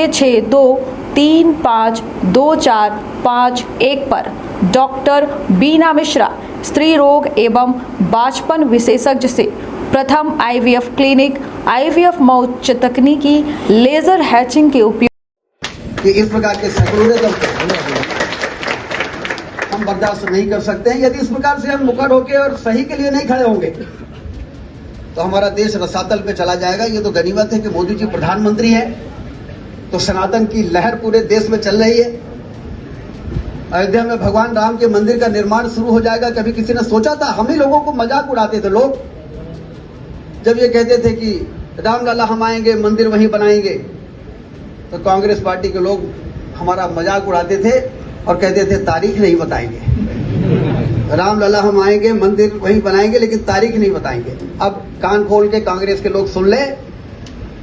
6623524551 पर डॉक्टर बीना मिश्रा स्त्री रोग एवं बांझपन विशेषज्ञ से प्रथम IVF क्लिनिक, IVF मौच तकनीकी, लेजर हैचिंग के उपयोग कि इस प्रकार के सैकड़ों हम बर्दाश्त नहीं कर सकते हैं। यदि इस प्रकार से हम मुखर होकर और सही के लिए नहीं खड़े होंगे तो हमारा देश रसातल पे चला जाएगा। ये तो गनीमत है कि मोदी जी प्रधानमंत्री हैं, तो सनातन की लहर पूरे देश में चल रही है। अयोध्या में भगवान राम के मंदिर का निर्माण शुरू हो जाएगा। कभी किसी ने सोचा था? हम ही लोगों को मजाक उड़ाते थे लोग जब ये कहते थे कि रामलला हम आएंगे, मंदिर वहीं बनाएंगे, तो कांग्रेस पार्टी के लोग हमारा मजाक उड़ाते थे और कहते थे तारीख नहीं बताएंगे। रामलला हम आएंगे, मंदिर वहीं बनाएंगे, लेकिन तारीख नहीं बताएंगे। अब कान खोल के कांग्रेस के लोग सुन ले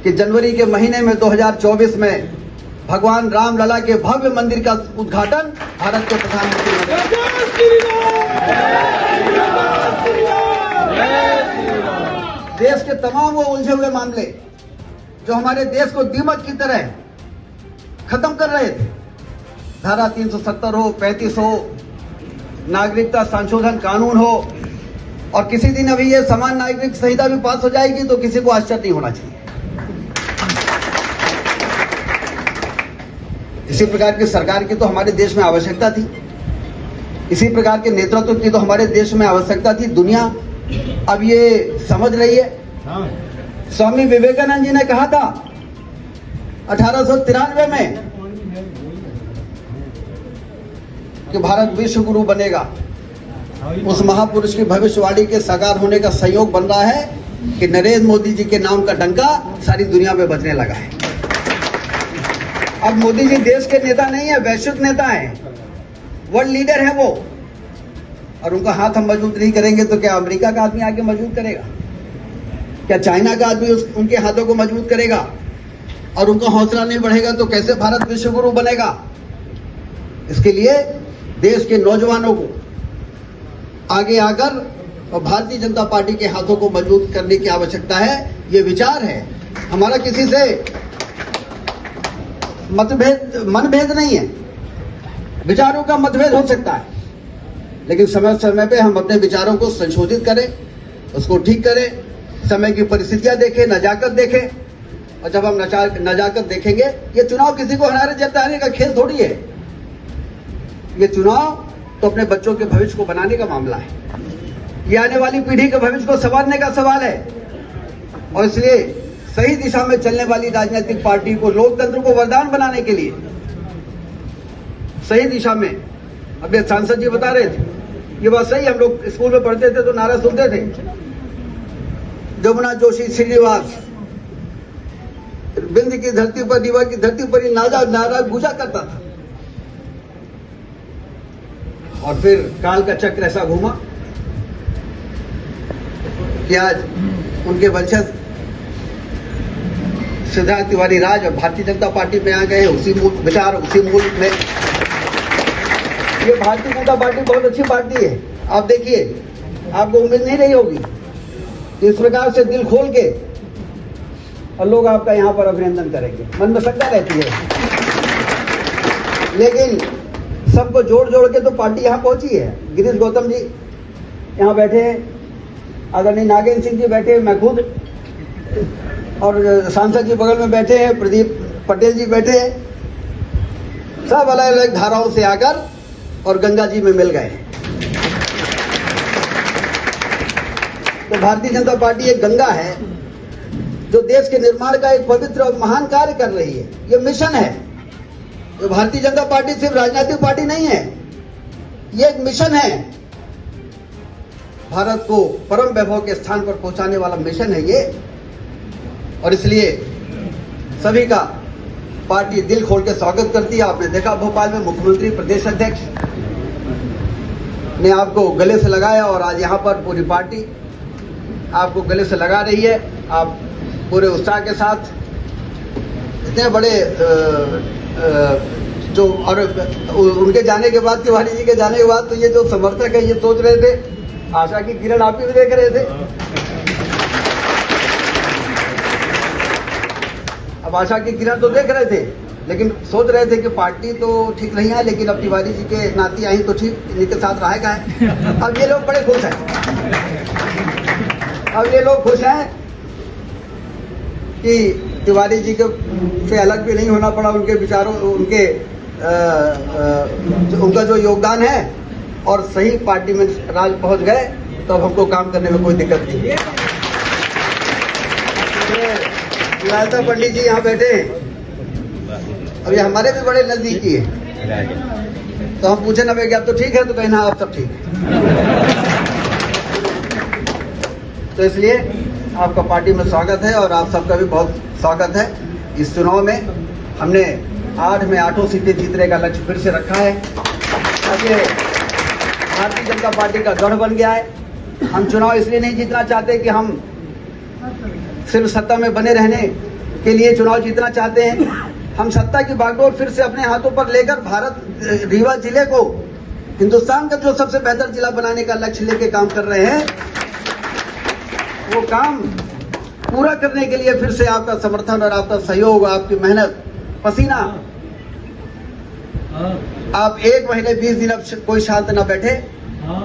कि जनवरी के महीने में 2024 में भगवान रामलला के भव्य मंदिर का उद्घाटन भारत के प्रधानमंत्री देश के तमाम वो उलझे हुए मामले जो हमारे देश को दीमक की तरह खत्म कर रहे थे, धारा 370 हो, 35 हो, नागरिकता संशोधन कानून हो, और किसी दिन अभी ये समान नागरिक संहिता भी पास हो जाएगी तो किसी को आश्चर्य नहीं होना चाहिए। इसी प्रकार की सरकार की तो हमारे देश में आवश्यकता थी, इसी प्रकार के नेतृत्व की तो हमारे देश में आवश्यकता थी। दुनिया अब ये समझ रही है। स्वामी विवेकानंद जी ने कहा था 1893 में कि भारत विश्व गुरु बनेगा। उस महापुरुष की भविष्यवाणी के साकार होने का संयोग बन रहा है कि नरेंद्र मोदी जी के नाम का डंका सारी दुनिया में बजने लगा है। अब मोदी जी देश के नेता नहीं है, वैश्विक नेता हैं, वर्ल्ड लीडर है वो, और उनका हाथ हम मजबूत नहीं करेंगे तो क्या अमेरिका का आदमी आगे मजबूत करेगा? क्या चाइना का आदमी उनके हाथों को मजबूत करेगा? और उनका हौसला नहीं बढ़ेगा तो कैसे भारत विश्व गुरु बनेगा? इसके लिए देश के नौजवानों को आगे आकर और भारतीय जनता पार्टी के हाथों को मजबूत करने की आवश्यकता है। ये विचार है हमारा, किसी से मनभेद नहीं है। विचारों का मतभेद हो सकता है, लेकिन समय समय पे हम अपने विचारों को संशोधित करें, उसको ठीक करें, समय की परिस्थितियां देखें, नजाकत देखें। और जब हम नजाकत देखेंगे, ये चुनाव किसी को हराने जिताने का खेल थोड़ी है। ये चुनाव तो अपने बच्चों के भविष्य को बनाने का मामला है। ये आने वाली पीढ़ी के भविष्य को संवारने का सवाल है। और इसलिए सही दिशा में चलने वाली राजनीतिक पार्टी को, लोकतंत्र को वरदान बनाने के लिए सही दिशा में, अभी सांसद जी बता रहे थे, ये बात सही। हम लोग स्कूल में पढ़ते थे तो नारा सुनते थे, जमुना जोशी श्रीनिवास, बिंद की धरती पर, दीवा की धरती पर ही नारा गूंजा करता था। और फिर काल का चक्र ऐसा घूमा कि आज उनके वंशज सिद्धार्थ तिवारी राज और भारतीय जनता पार्टी में आ गए। उसी मूल विचार, उसी मूल में ये भारतीय जनता पार्टी बहुत अच्छी पार्टी है। आप देखिए, आपको उम्मीद नहीं रही होगी कि इस प्रकार से दिल खोल के और लोग आपका यहाँ पर अभिनंदन करेंगे। मन में शंका रहती है, लेकिन सबको जोड़ जोड़ के तो पार्टी यहाँ पहुंची है। गिरीश गौतम जी यहाँ बैठे हैं, आदरणीय नागेंद्र सिंह जी बैठे, मैं खुद, और सांसद जी बगल में बैठे हैं, प्रदीप पटेल जी बैठे हैं। सब अलग अलग धाराओं से आकर और गंगा जी में मिल गए। तो भारतीय जनता पार्टी एक गंगा है जो देश के निर्माण का एक पवित्र और महान कार्य कर रही है। ये मिशन है। जो भारतीय जनता पार्टी सिर्फ राजनीतिक पार्टी नहीं है, ये एक मिशन है। भारत को परम वैभव के स्थान पर पहुंचाने वाला मिशन है ये। और इसलिए सभी का पार्टी दिल खोल के स्वागत करती है। आपने देखा भोपाल में मुख्यमंत्री, प्रदेश अध्यक्ष ने आपको गले से लगाया, और आज यहाँ पर पूरी पार्टी आपको गले से लगा रही है। आप पूरे उत्साह के साथ इतने बड़े जो, और उनके जाने के बाद, तिवारी जी के जाने के बाद, तो ये जो समर्थक है ये सोच रहे थे, आशा की किरण आप ही भी देख रहे थे। अब आशा की किरण तो देख रहे थे लेकिन सोच रहे थे कि पार्टी तो ठीक नहीं है, लेकिन अब तिवारी जी के नाती आई तो ठीक, इनके साथ रहेगा है। अब ये लोग बड़े खुश हैं, अब ये लोग खुश हैं कि तिवारी जी के से अलग भी नहीं होना पड़ा, उनके विचारों, उनका जो योगदान है, और सही पार्टी में राज पहुंच गए, तो अब हमको काम करने में कोई दिक्कत नहीं है। लालता पंडित जी यहाँ बैठे हैं, अब ये हमारे भी बड़े नजदीकी है, तो हम पूछे ना भाई अब तो ठीक है, तो कहीं ना आप सब ठीक है। तो इसलिए आपका पार्टी में स्वागत है, और आप सबका भी बहुत स्वागत है। इस चुनाव में हमने 8 में 8 सीटें जीतने का लक्ष्य फिर से रखा है। अब ये भारतीय जनता पार्टी का गढ़ बन गया है। हम चुनाव इसलिए नहीं जीतना चाहते कि हम सिर्फ सत्ता में बने रहने के लिए चुनाव जीतना चाहते हैं। हम सत्ता की बागडोर फिर से अपने हाथों पर लेकर रीवा जिले को हिंदुस्तान का जो सबसे बेहतर जिला बनाने का लक्ष्य लेके काम कर रहे हैं। वो काम पूरा करने के लिए फिर से आपका समर्थन और आपका सहयोग, आपकी मेहनत, पसीना, आप 1 महीने 20 दिन अब कोई शांत न बैठे,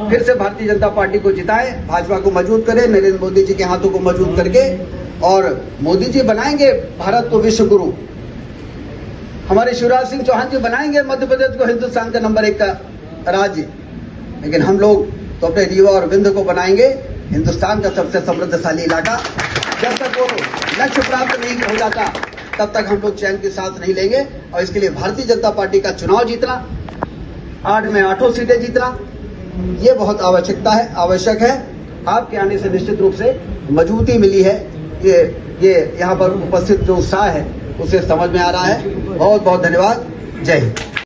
फिर से भारतीय जनता पार्टी को जिताएं, भाजपा को मजबूत करें, नरेंद्र मोदी जी के हाथों को मजबूत करके, और मोदी जी बनाएंगे भारत को विश्व गुरु, हमारे शिवराज सिंह चौहान जी बनाएंगे मध्य प्रदेश को हिंदुस्तान का नंबर 1 का राज्य। लेकिन हम लोग तो अपने रीवा और विंध्य को बनाएंगे हिंदुस्तान का सबसे समृद्धशाली इलाका। जब तक वो लक्ष्य प्राप्त नहीं हो जाता, तब तक हम लोग चैन की सांस नहीं लेंगे। और इसके लिए भारतीय जनता पार्टी का चुनाव जीतना, 8 में 8 सीटें जीतना, ये बहुत आवश्यक है। आपके आने से निश्चित रूप से मजबूती मिली है। ये यहाँ पर उपस्थित जो उत्साह है उसे समझ में आ रहा है। बहुत बहुत धन्यवाद। जय हिंद।